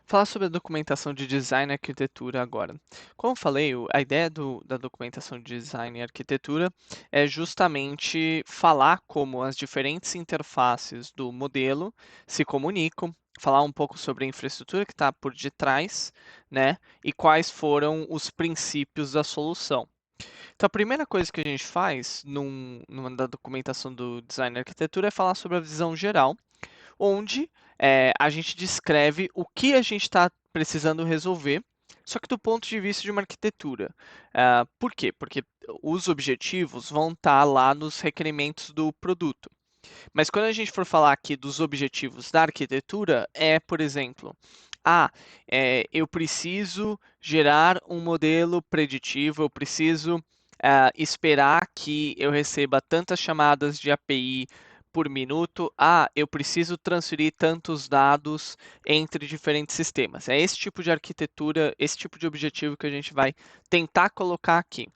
Falar sobre a documentação de design e arquitetura agora. Como eu falei, a ideia da documentação de design e arquitetura é justamente falar como as diferentes interfaces do modelo se comunicam, falar um pouco sobre a infraestrutura que está por detrás, né, e quais foram os princípios da solução. Então, a primeira coisa que a gente faz numa da documentação do design e arquitetura é falar sobre a visão geral, onde a gente descreve o que a gente está precisando resolver, só que do ponto de vista de uma arquitetura. Por quê? Porque os objetivos vão estar lá nos requerimentos do produto. Mas quando a gente for falar aqui dos objetivos da arquitetura, por exemplo, eu preciso gerar um modelo preditivo, eu preciso esperar que eu receba tantas chamadas de API por minuto. Eu preciso transferir tantos dados entre diferentes sistemas. É esse tipo de arquitetura, esse tipo de objetivo que a gente vai tentar colocar aqui.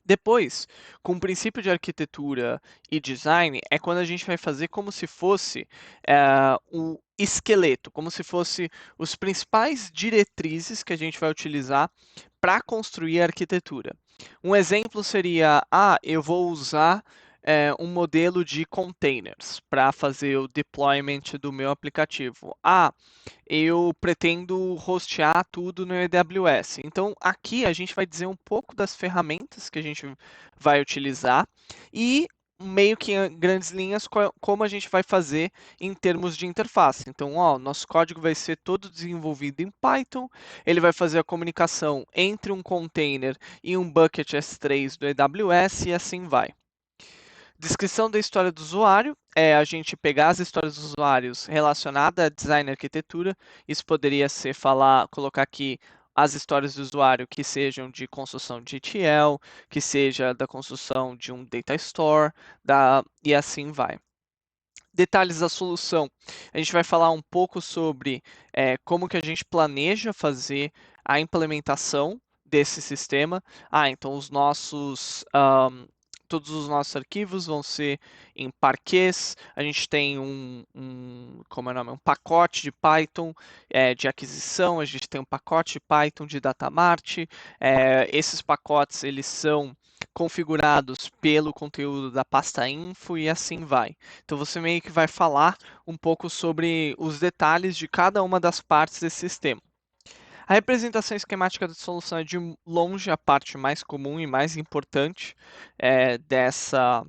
Depois, com o princípio de arquitetura e design, é quando a gente vai fazer como se fosse o esqueleto, como se fosse os principais diretrizes que a gente vai utilizar para construir a arquitetura. Um exemplo seria, eu vou usar um modelo de containers para fazer o deployment do meu aplicativo. Eu pretendo hostear tudo no AWS. Então, aqui a gente vai dizer um pouco das ferramentas que a gente vai utilizar e meio que em grandes linhas como a gente vai fazer em termos de interface. Então, nosso código vai ser todo desenvolvido em Python, ele vai fazer a comunicação entre um container e um bucket S3 do AWS e assim vai. Descrição da história do usuário é a gente pegar as histórias dos usuários relacionadas a design e arquitetura. Isso poderia ser colocar aqui as histórias do usuário que sejam de construção de ETL, que seja da construção de um data store, e assim vai. Detalhes da solução. A gente vai falar um pouco sobre como que a gente planeja fazer a implementação desse sistema. Então todos os nossos arquivos vão ser em Parquet. A gente tem como é o nome? Um pacote de Python de aquisição. A gente tem um pacote de Python de Datamart. Esses pacotes eles são configurados pelo conteúdo da pasta info e assim vai. Então você meio que vai falar um pouco sobre os detalhes de cada uma das partes desse sistema. A representação esquemática da solução é de longe a parte mais comum e mais importante dessa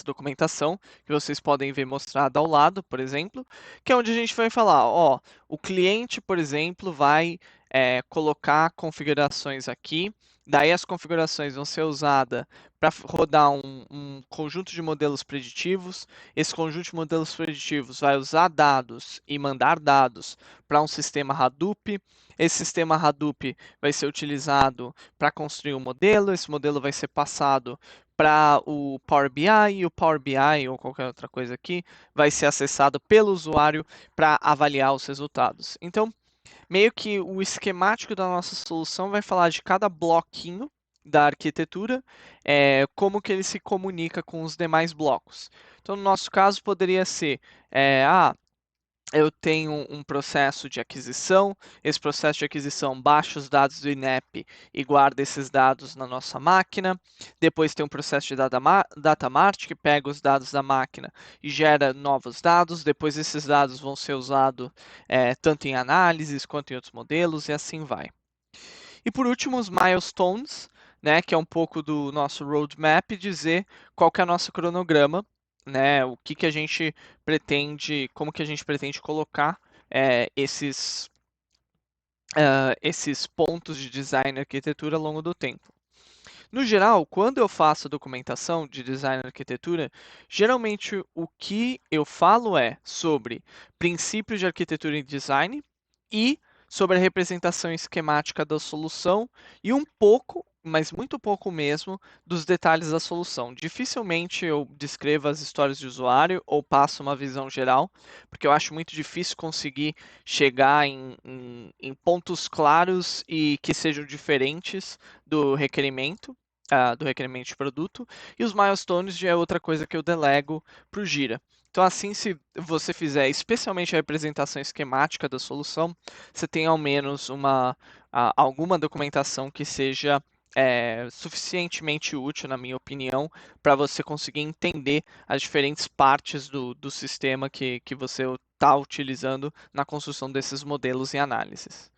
documentação, que vocês podem ver mostrada ao lado, por exemplo, que é onde a gente vai falar, o cliente, por exemplo, vai colocar configurações aqui, daí as configurações vão ser usadas para rodar um conjunto de modelos preditivos, esse conjunto de modelos preditivos vai usar dados e mandar dados para um sistema Hadoop, esse sistema Hadoop vai ser utilizado para construir um modelo, esse modelo vai ser passado para o Power BI e o Power BI ou qualquer outra coisa aqui vai ser acessado pelo usuário para avaliar os resultados. Então, meio que o esquemático da nossa solução vai falar de cada bloquinho da arquitetura, como que ele se comunica com os demais blocos. Então, no nosso caso, poderia ser, eu tenho um processo de aquisição, esse processo de aquisição baixa os dados do INEP e guarda esses dados na nossa máquina. Depois tem um processo de data mart que pega os dados da máquina e gera novos dados. Depois esses dados vão ser usados tanto em análises quanto em outros modelos e assim vai. E por último, os milestones, né, que é um pouco do nosso roadmap, dizer qual que é o nosso cronograma, né, o que, que a gente pretende, como que a gente pretende colocar esses pontos de design e arquitetura ao longo do tempo. No geral, quando eu faço a documentação de design e arquitetura, geralmente o que eu falo é sobre princípios de arquitetura e design e sobre a representação esquemática da solução e um pouco, mas muito pouco mesmo, dos detalhes da solução. Dificilmente eu descrevo as histórias de usuário ou passo uma visão geral, porque eu acho muito difícil conseguir chegar em pontos claros e que sejam diferentes do requerimento do requerimento de produto, e os milestones já é outra coisa que eu delego para o Gira. Então, assim, se você fizer especialmente a representação esquemática da solução, você tem ao menos alguma documentação que seja suficientemente útil, na minha opinião, para você conseguir entender as diferentes partes do sistema que você está utilizando na construção desses modelos e análises.